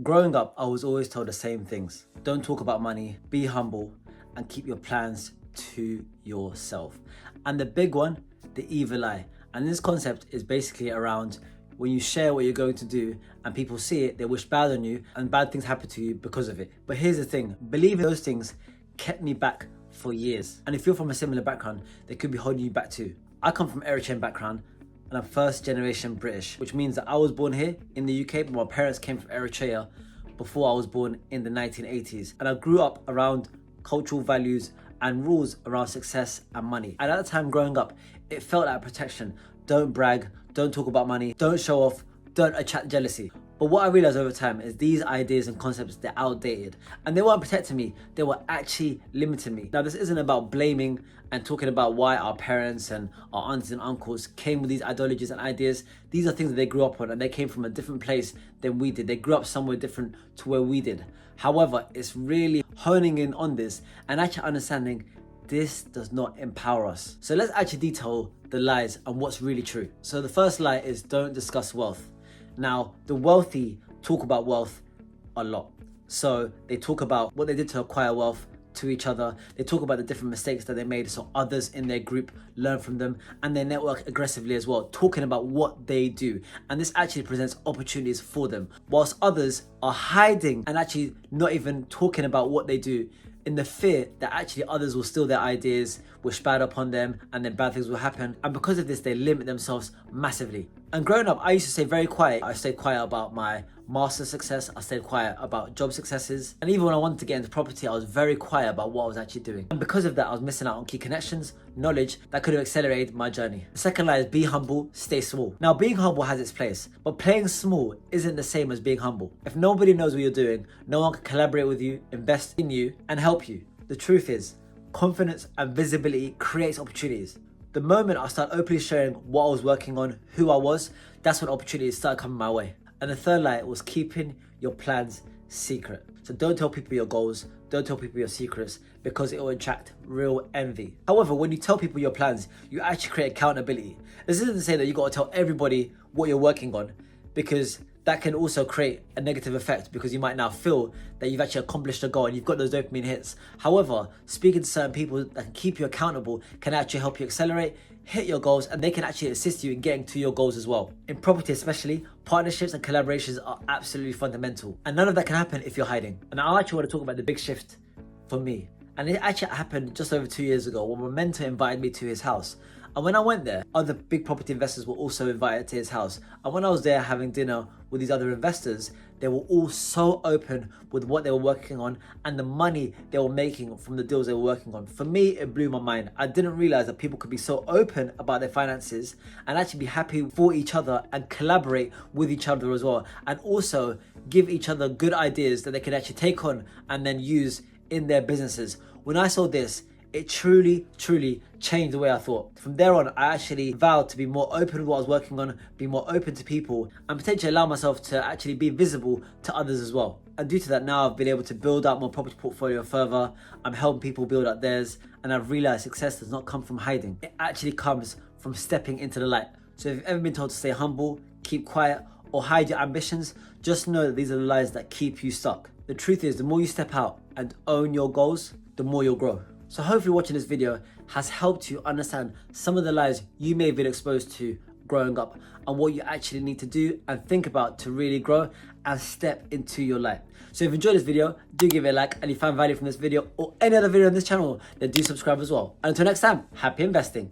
Growing up, I was always told the same things. Don't talk about money, be humble, and keep your plans to yourself. And the big one, the evil eye. And this concept is basically around when you share what you're going to do and people see it, they wish bad on you and bad things happen to you because of it. But here's the thing, believing those things kept me back for years. And if you're from a similar background, they could be holding you back too. I come from Eritrean background and I'm first generation British, which means that I was born here in the UK, but my parents came from Eritrea before I was born in the 1980s. And I grew up around cultural values and rules around success and money. And at the time growing up, it felt like protection. Don't brag, don't talk about money, don't show off, don't attract jealousy. But what I realized over time is these ideas and concepts, they're outdated and they weren't protecting me, they were actually limiting me. Now, this isn't about blaming and talking about why our parents and our aunts and uncles came with these ideologies and ideas. These are things that they grew up on and they came from a different place than we did. They grew up somewhere different to where we did. However, it's really honing in on this and actually understanding this does not empower us. So let's actually detail the lies and what's really true. So the first lie is don't discuss wealth. Now, the wealthy talk about wealth a lot. So they talk about what they did to acquire wealth to each other. They talk about the different mistakes that they made so others in their group learn from them, and they network aggressively as well, talking about what they do. And this actually presents opportunities for them, whilst others are hiding and actually not even talking about what they do in the fear that actually others will steal their ideas, wish bad upon them, and then bad things will happen. And because of this, they limit themselves massively. And growing up, I used to stay very quiet. I stayed quiet about my master's success. I stayed quiet about job successes. And even when I wanted to get into property, I was very quiet about what I was actually doing. And because of that, I was missing out on key connections, knowledge that could have accelerated my journey. The second lie is be humble, stay small. Now, being humble has its place, but playing small isn't the same as being humble. If nobody knows what you're doing, no one can collaborate with you, invest in you, and help you. The truth is, confidence and visibility creates opportunities. The moment I started openly sharing what I was working on, who I was, that's when opportunities started coming my way. And the third lie was keeping your plans secret. So don't tell people your goals, don't tell people your secrets, because it will attract real envy. However, when you tell people your plans, you actually create accountability. This isn't to say that you got to tell everybody what you're working on, because that can also create a negative effect, because you might now feel that you've actually accomplished a goal and you've got those dopamine hits. However, speaking to certain people that can keep you accountable can actually help you accelerate, hit your goals, and they can actually assist you in getting to your goals as well. In property especially, partnerships and collaborations are absolutely fundamental. And none of that can happen if you're hiding. And I actually want to talk about the big shift for me. And it actually happened just over 2 years ago when my mentor invited me to his house. And when I went there, other big property investors were also invited to his house. And when I was there having dinner with these other investors, they were all so open with what they were working on and the money they were making from the deals they were working on. For me, it blew my mind. I didn't realize that people could be so open about their finances and actually be happy for each other and collaborate with each other as well. And also give each other good ideas that they can actually take on and then use in their businesses. When I saw this, it truly changed the way I thought. From there on, I actually vowed to be more open with what I was working on, be more open to people, and potentially allow myself to actually be visible to others as well. And due to that, now I've been able to build out my property portfolio further. I'm helping people build out theirs, and I've realized success does not come from hiding. It actually comes from stepping into the light. So if you've ever been told to stay humble, keep quiet, or hide your ambitions, just know that these are the lies that keep you stuck. The truth is, the more you step out and own your goals, the more you'll grow. So hopefully watching this video has helped you understand some of the lies you may have been exposed to growing up and what you actually need to do and think about to really grow and step into your light. So if you enjoyed this video, do give it a like, and if you found value from this video or any other video on this channel, then do subscribe as well. And until next time, happy investing.